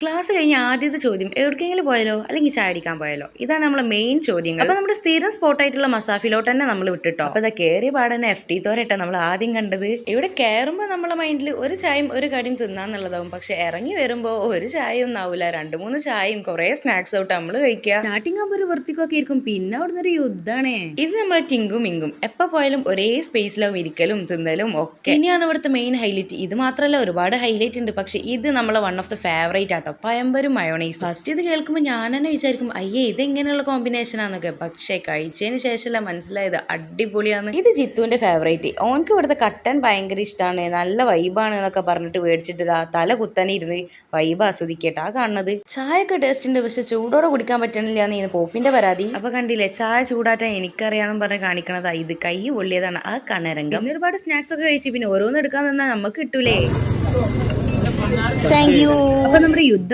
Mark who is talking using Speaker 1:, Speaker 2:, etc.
Speaker 1: Class കഴിഞ്ഞ ആദ്യത്തെ ചോദ്യം എവിടേക്കെങ്കിലും പോയാലോ അല്ലെങ്കിൽ ചായ അടിക്കാൻ പോയാലോ? ഇതാണ് നമ്മളെ മെയിൻ ചോദ്യങ്ങൾ. അപ്പൊ നമ്മുടെ സ്ഥിരം സ്പോട്ടായിട്ടുള്ള മസാഫിലോട്ട് തന്നെ നമ്മൾ വിട്ടിട്ടോ. അപ്പൊ കയറിയ പാടന്നെ FT തോരട്ടോ നമ്മൾ ആദ്യം കണ്ടത്. ഇവിടെ കയറുമ്പോൾ നമ്മളെ മൈൻഡിൽ ഒരു ചായയും ഒരു കടിയും തിന്നാന്നുള്ളതാവും. പക്ഷെ ഇറങ്ങി വരുമ്പോ ഒരു ചായയും ഒന്നാവൂല, 2-3 ചായയും കുറെ സ്നാക്സ് ഔട്ട് നമ്മൾ കഴിക്കുക. സ്റ്റാർട്ടിങ് ആകുമ്പോൾ ഒരു വൃത്തിക്കൊക്കെ ഇരിക്കും, പിന്നെ അവിടുന്ന് ഒരു യുദ്ധാണേ. ഇത് നമ്മളെ ടിങ്കും മിങ്കും എപ്പോ പോയാലും ഒരേ സ്പേസിലാവും ഇരിക്കലും തിന്നലും ഒക്കെ. ഇനിയാണ് ഇവിടുത്തെ മെയിൻ ഹൈലൈറ്റ്. ഇത് മാത്രമല്ല ഒരുപാട് ഹൈലൈറ്റ് ഉണ്ട്, പക്ഷെ ഇത് നമ്മളെ വൺ ഓഫ് ദ ഫേവറേറ്റ് ആട്ടോ, പയമ്പരും മയോണൈസ്. ഫസ്റ്റ് ഇത് കേൾക്കുമ്പോൾ ഞാൻ തന്നെ വിചാരിക്കും അയ്യേ ഇത് എങ്ങനെയുള്ള കോമ്പിനേഷൻ ആണെന്നൊക്കെ. പക്ഷെ കഴിച്ചതിന് ശേഷമല്ല മനസ്സിലായത് അടിപൊളിയാണ്. ഇത് ജിത്തുവിന്റെ ഫേവറേറ്റ്. ഓനക്ക് ഇവിടുത്തെ കട്ടൻ ഭയങ്കര ഇഷ്ടമാണ്, നല്ല വൈബാണ് എന്നൊക്കെ പറഞ്ഞിട്ട് മേടിച്ചിട്ട് തല കുത്തനെ ഇരുന്ന് വൈബ് ആസ്വദിക്കട്ടാ കാണുന്നത്. ചായയൊക്കെ ടേസ്റ്റ് ഉണ്ട്, പക്ഷെ ചൂടോടെ കുടിക്കാൻ പറ്റണില്ല എന്ന് പോപ്പിന്റെ പരാതി. അപ്പൊ കണ്ടില്ലേ, ചായ ചൂടാറ്റാൻ എനിക്കറിയാന്ന് പറഞ്ഞ് കാണിക്കണതാ. ഇത് കൈ പൊള്ളിയതാണ് ആ കണ്ണരംഗം. പിന്നെ ഒരുപാട് സ്നാക്സ് ഒക്കെ കഴിച്ച് പിന്നെ ഓരോന്ന് എടുക്കാൻ നിന്നാൽ നമുക്ക് കിട്ടൂലേ. Thank you. അപ്പൊ നമ്മുടെ യുദ്ധം